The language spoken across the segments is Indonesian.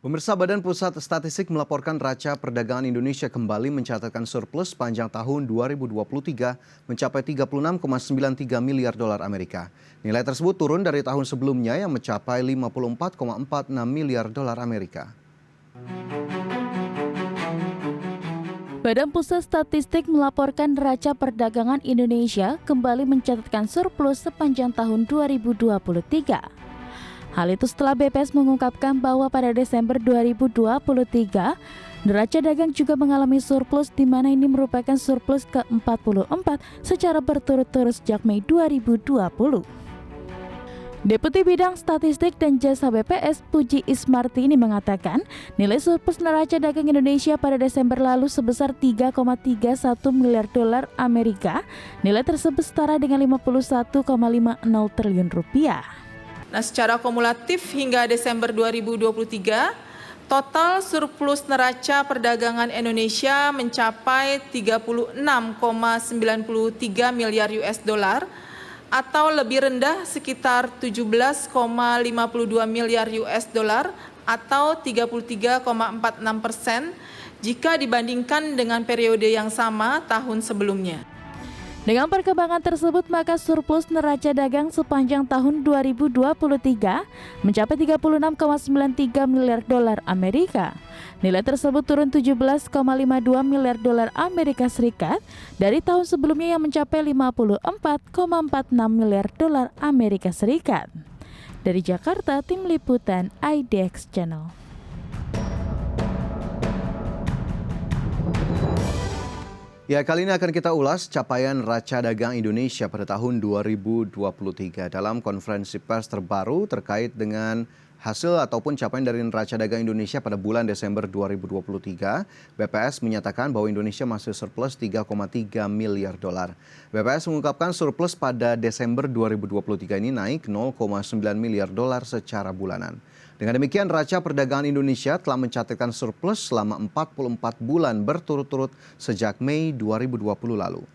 Pemirsa, Badan Pusat Statistik melaporkan neraca perdagangan Indonesia kembali mencatatkan surplus sepanjang tahun 2023 mencapai 36,93 miliar dolar Amerika. Nilai tersebut turun dari tahun sebelumnya yang mencapai 54,46 miliar dolar Amerika. Badan Pusat Statistik melaporkan neraca perdagangan Indonesia kembali mencatatkan surplus sepanjang tahun 2023. Hal itu setelah BPS mengungkapkan bahwa pada Desember 2023, neraca dagang juga mengalami surplus di mana ini merupakan surplus ke-44 secara berturut-turut sejak Mei 2020. Deputi Bidang Statistik dan Jasa BPS Puji Ismartini mengatakan nilai surplus neraca dagang Indonesia pada Desember lalu sebesar 3,31 miliar dolar Amerika. Nilai tersebut setara dengan 51,50 triliun rupiah. Nah, secara kumulatif hingga Desember 2023, total surplus neraca perdagangan Indonesia mencapai 36,93 miliar US dollar atau lebih rendah sekitar 17,52 miliar US dollar atau 33,46% jika dibandingkan dengan periode yang sama tahun sebelumnya. Dengan perkembangan tersebut, maka surplus neraca dagang sepanjang tahun 2023 mencapai 36,93 miliar dolar Amerika. Nilai tersebut turun 17,52 miliar dolar Amerika Serikat dari tahun sebelumnya yang mencapai 54,46 miliar dolar Amerika Serikat. Dari Jakarta, Tim Liputan IDX Channel. Ya, kali ini akan kita ulas capaian neraca dagang Indonesia pada tahun 2023 dalam konferensi pers terbaru terkait dengan hasil ataupun capaian dari neraca dagang Indonesia pada bulan Desember 2023. BPS menyatakan bahwa Indonesia masih surplus 3,3 miliar dolar. BPS mengungkapkan surplus pada Desember 2023 ini naik 0,9 miliar dolar secara bulanan. Dengan demikian, neraca perdagangan Indonesia telah mencatatkan surplus selama 44 bulan berturut-turut sejak Mei 2020 lalu.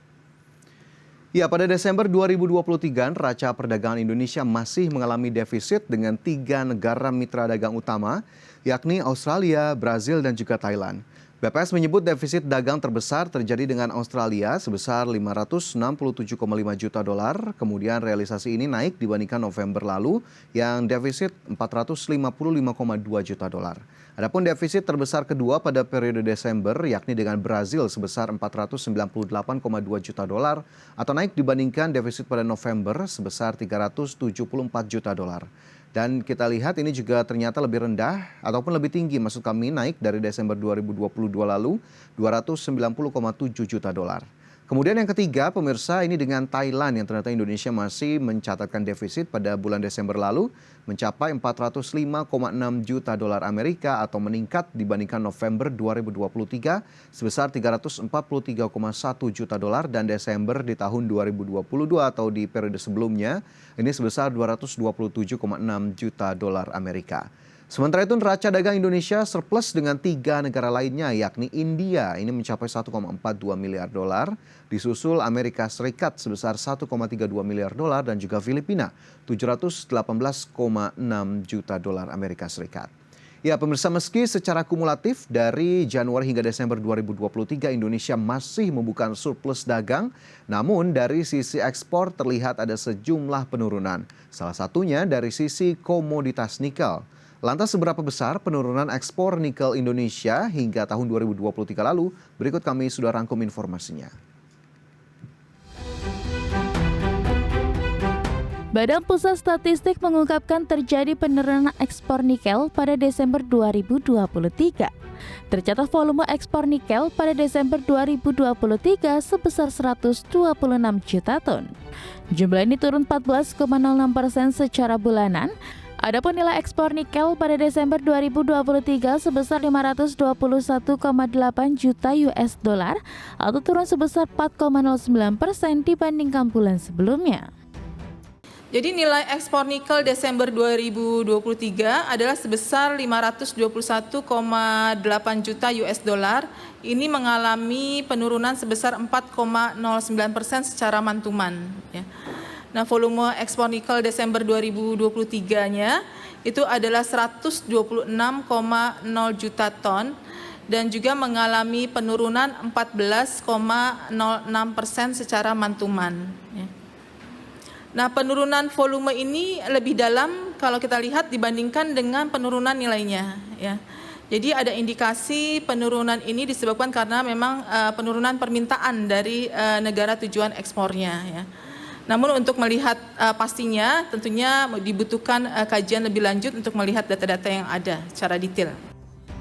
Ya, pada Desember 2023, neraca perdagangan Indonesia masih mengalami defisit dengan 3 negara mitra dagang utama, yakni Australia, Brazil, dan juga Thailand. BPS menyebut defisit dagang terbesar terjadi dengan Australia sebesar 567,5 juta dolar. Kemudian realisasi ini naik dibandingkan November lalu yang defisit 455,2 juta dolar. Adapun defisit terbesar kedua pada periode Desember yakni dengan Brazil sebesar 498,2 juta dolar atau naik dibandingkan defisit pada November sebesar 374 juta dolar. Dan kita lihat ini juga ternyata lebih rendah ataupun lebih tinggi, maksud kami naik dari Desember 2022 lalu 290,7 juta dolar. Kemudian yang ketiga, pemirsa, ini dengan Thailand yang ternyata Indonesia masih mencatatkan defisit pada bulan Desember lalu mencapai 405,6 juta dolar Amerika atau meningkat dibandingkan November 2023 sebesar 343,1 juta dolar dan Desember di tahun 2022 atau di periode sebelumnya ini sebesar 227,6 juta dolar Amerika. Sementara itu neraca dagang Indonesia surplus dengan 3 negara lainnya yakni India ini mencapai 1,42 miliar dolar, disusul Amerika Serikat sebesar 1,32 miliar dolar dan juga Filipina 718,6 juta dolar Amerika Serikat. Ya, pemirsa, meski secara kumulatif dari Januari hingga Desember 2023 Indonesia masih membuka surplus dagang, namun dari sisi ekspor terlihat ada sejumlah penurunan. Salah satunya dari sisi komoditas nikel. Lantas seberapa besar penurunan ekspor nikel Indonesia hingga tahun 2023 lalu? Berikut kami sudah rangkum informasinya. Badan Pusat Statistik mengungkapkan terjadi penurunan ekspor nikel pada Desember 2023. Tercatat volume ekspor nikel pada Desember 2023 sebesar 126 juta ton. Jumlah ini turun 14,06% secara bulanan. Adapun nilai ekspor nikel pada Desember 2023 sebesar 521,8 juta US dollar atau turun sebesar 4,09% dibandingkan bulan sebelumnya. Jadi nilai ekspor nikel Desember 2023 adalah sebesar 521,8 juta US dollar. Ini mengalami penurunan sebesar 4,09% secara mantuman. Ya. Nah, volume ekspor nikel Desember 2023-nya itu adalah 126,0 juta ton dan juga mengalami penurunan 14,06% secara mantuman. Nah, penurunan volume ini lebih dalam kalau kita lihat dibandingkan dengan penurunan nilainya. Ya. Jadi ada indikasi penurunan ini disebabkan karena memang penurunan permintaan dari negara tujuan ekspornya. Ya. Namun untuk melihat pastinya tentunya dibutuhkan kajian lebih lanjut untuk melihat data-data yang ada secara detail.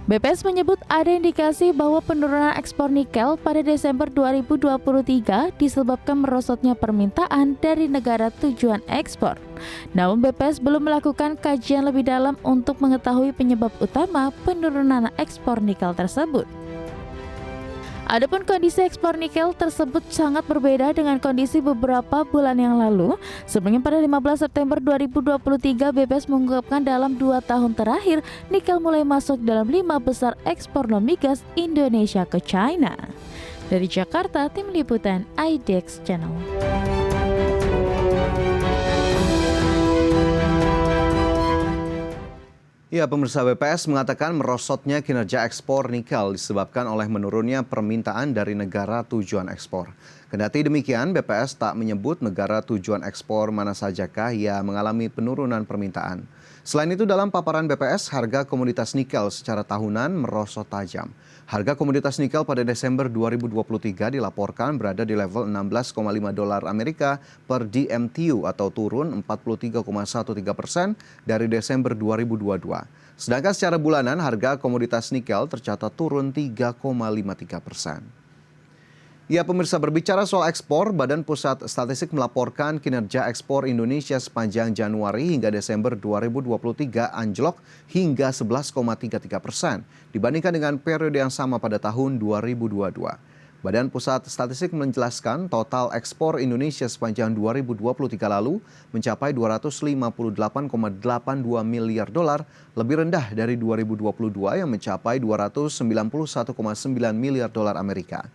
BPS menyebut ada indikasi bahwa penurunan ekspor nikel pada Desember 2023 disebabkan merosotnya permintaan dari negara tujuan ekspor. Namun BPS belum melakukan kajian lebih dalam untuk mengetahui penyebab utama penurunan ekspor nikel tersebut. Adapun kondisi ekspor nikel tersebut sangat berbeda dengan kondisi beberapa bulan yang lalu. Sebelumnya pada 15 September 2023, BPS mengungkapkan dalam 2 tahun terakhir, nikel mulai masuk dalam 5 besar ekspor non-migas Indonesia ke China. Dari Jakarta, Tim Liputan IDX Channel. Ya, pemirsa, BPS mengatakan merosotnya kinerja ekspor nikel disebabkan oleh menurunnya permintaan dari negara tujuan ekspor. Kendati demikian, BPS tak menyebut negara tujuan ekspor mana sajakah yang mengalami penurunan permintaan. Selain itu, dalam paparan BPS, harga komoditas nikel secara tahunan merosot tajam. Harga komoditas nikel pada Desember 2023 dilaporkan berada di level 16,5 dolar Amerika per DMTU atau turun 43,13% dari Desember 2022. Sedangkan secara bulanan harga komoditas nikel tercatat turun 3,53%. Ya, pemirsa, berbicara soal ekspor, Badan Pusat Statistik melaporkan kinerja ekspor Indonesia sepanjang Januari hingga Desember 2023 anjlok hingga 11,33% dibandingkan dengan periode yang sama pada tahun 2022. Badan Pusat Statistik menjelaskan total ekspor Indonesia sepanjang 2023 lalu mencapai 258,82 miliar dolar, lebih rendah dari 2022 yang mencapai 291,9 miliar dolar Amerika.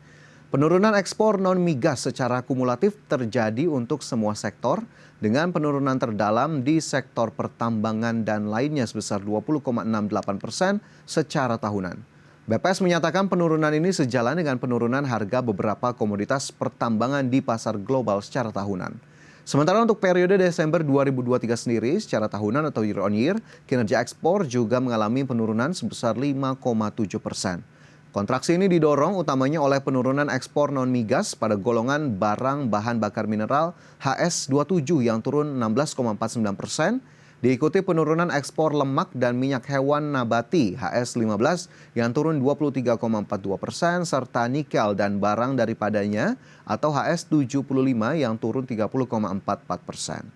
Penurunan ekspor non-migas secara kumulatif terjadi untuk semua sektor dengan penurunan terdalam di sektor pertambangan dan lainnya sebesar 20,68% secara tahunan. BPS menyatakan penurunan ini sejalan dengan penurunan harga beberapa komoditas pertambangan di pasar global secara tahunan. Sementara untuk periode Desember 2023 sendiri secara tahunan atau year on year, kinerja ekspor juga mengalami penurunan sebesar 5,7%. Kontraksi ini didorong utamanya oleh penurunan ekspor non-migas pada golongan barang bahan bakar mineral HS27 yang turun 16,49%, diikuti penurunan ekspor lemak dan minyak hewan nabati HS15 yang turun 23,42%, serta nikel dan barang daripadanya atau HS75 yang turun 30,44%.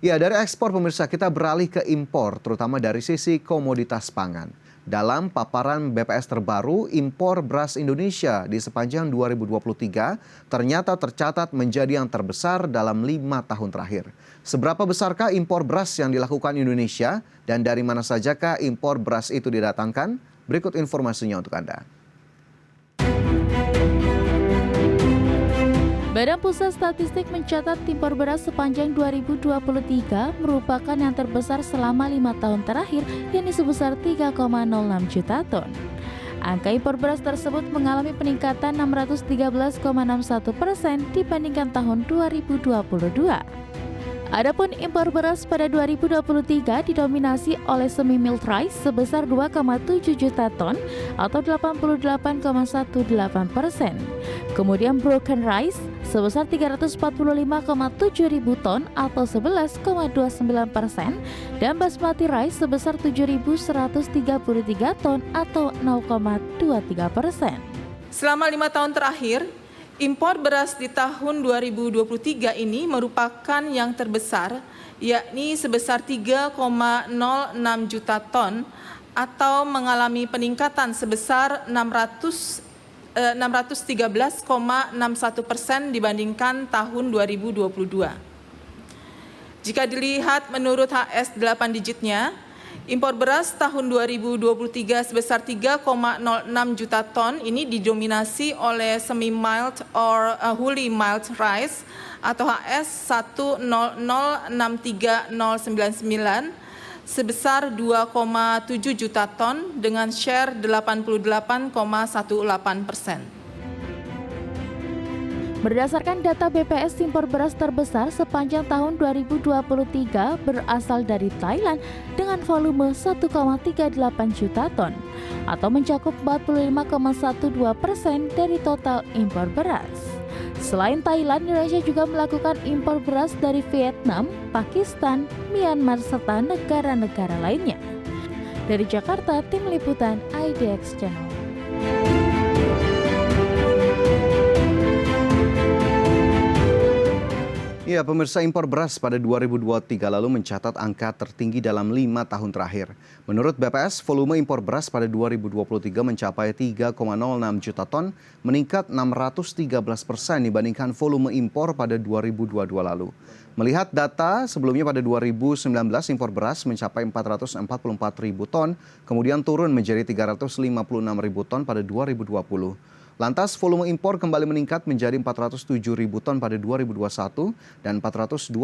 Ya, dari ekspor, pemirsa, kita beralih ke impor, terutama dari sisi komoditas pangan. Dalam paparan BPS terbaru, impor beras Indonesia di sepanjang 2023 ternyata tercatat menjadi yang terbesar dalam 5 tahun terakhir. Seberapa besarkah impor beras yang dilakukan Indonesia dan dari mana sajakah impor beras itu didatangkan? Berikut informasinya untuk Anda. Badan Pusat Statistik mencatat impor beras sepanjang 2023 merupakan yang terbesar selama 5 tahun terakhir, yakni sebesar 3,06 juta ton. Angka impor beras tersebut mengalami peningkatan 613,61% dibandingkan tahun 2022. Adapun impor beras pada 2023 didominasi oleh semi milled rice sebesar 2,7 juta ton atau 88,18%. Kemudian broken rice sebesar 345,7 ribu ton atau 11,29% dan basmati rice sebesar 7.133 ton atau 0,23%. Selama 5 tahun terakhir, impor beras di tahun 2023 ini merupakan yang terbesar, yakni sebesar 3,06 juta ton atau mengalami peningkatan sebesar 613,61% dibandingkan tahun 2022. Jika dilihat menurut HS 8 digitnya, impor beras tahun 2023 sebesar 3,06 juta ton ini didominasi oleh semi mild or wholly mild rice atau HS 1006399 sebesar 2,7 juta ton dengan share 88,18%. Berdasarkan data BPS, impor beras terbesar sepanjang tahun 2023 berasal dari Thailand dengan volume 1,38 juta ton atau mencakup 45,12% dari total impor beras. Selain Thailand, Indonesia juga melakukan impor beras dari Vietnam, Pakistan, Myanmar, serta negara-negara lainnya. Dari Jakarta, Tim Liputan IDX Channel. Ya, pemirsa, impor beras pada 2023 lalu mencatat angka tertinggi dalam 5 tahun terakhir. Menurut BPS, volume impor beras pada 2023 mencapai 3,06 juta ton, meningkat 613% dibandingkan volume impor pada 2022 lalu. Melihat data sebelumnya pada 2019 impor beras mencapai 444 ribu ton, kemudian turun menjadi 356 ribu ton pada 2020. Lantas volume impor kembali meningkat menjadi 407 ribu ton pada 2021 dan 429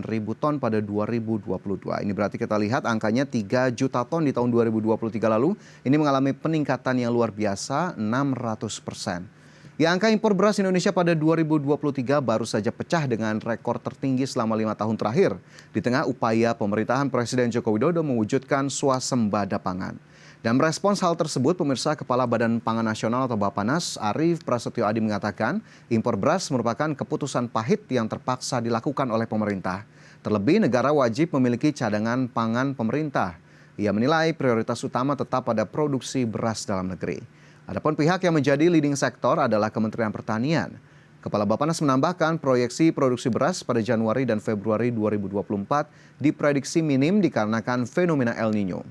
ribu ton pada 2022. Ini berarti kita lihat angkanya 3 juta ton di tahun 2023 lalu. Ini mengalami peningkatan yang luar biasa 600%. Ya, angka impor beras Indonesia pada 2023 baru saja pecah dengan rekor tertinggi selama 5 tahun terakhir di tengah upaya pemerintahan Presiden Joko Widodo mewujudkan swasembada pangan. Dan merespons hal tersebut, pemirsa, Kepala Badan Pangan Nasional atau Bappenas, Arief Prasetyo Adi mengatakan impor beras merupakan keputusan pahit yang terpaksa dilakukan oleh pemerintah. Terlebih negara wajib memiliki cadangan pangan pemerintah. Ia menilai prioritas utama tetap pada produksi beras dalam negeri. Adapun pihak yang menjadi leading sektor adalah Kementerian Pertanian. Kepala Bappenas menambahkan proyeksi produksi beras pada Januari dan Februari 2024 diprediksi minim dikarenakan fenomena El Nino.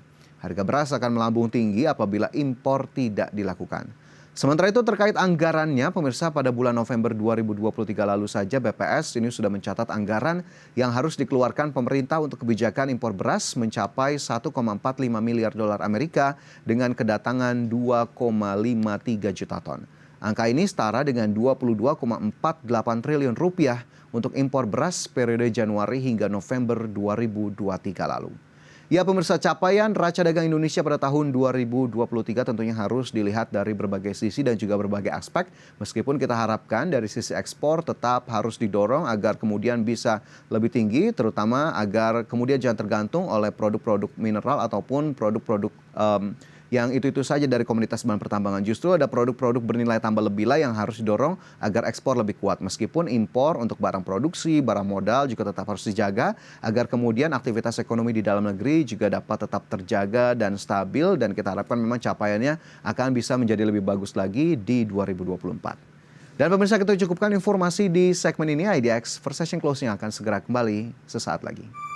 Harga beras akan melambung tinggi apabila impor tidak dilakukan. Sementara itu terkait anggarannya, pemirsa, pada bulan November 2023 lalu saja BPS ini sudah mencatat anggaran yang harus dikeluarkan pemerintah untuk kebijakan impor beras mencapai 1,45 miliar dolar Amerika dengan kedatangan 2,53 juta ton. Angka ini setara dengan 22,48 triliun rupiah untuk impor beras periode Januari hingga November 2023 lalu. Ya, pemirsa, capaian neraca dagang Indonesia pada tahun 2023 tentunya harus dilihat dari berbagai sisi dan juga berbagai aspek. Meskipun kita harapkan dari sisi ekspor tetap harus didorong agar kemudian bisa lebih tinggi, terutama agar kemudian jangan tergantung oleh produk-produk mineral ataupun produk-produk yang itu saja dari komoditas bahan pertambangan. Justru ada produk-produk bernilai tambah lebih lah yang harus didorong agar ekspor lebih kuat. Meskipun impor untuk barang produksi, barang modal juga tetap harus dijaga agar kemudian aktivitas ekonomi di dalam negeri juga dapat tetap terjaga dan stabil, dan kita harapkan memang capaiannya akan bisa menjadi lebih bagus lagi di 2024. Dan pemirsa, kita cukupkan informasi di segmen ini. IDX First Session Closing akan segera kembali sesaat lagi.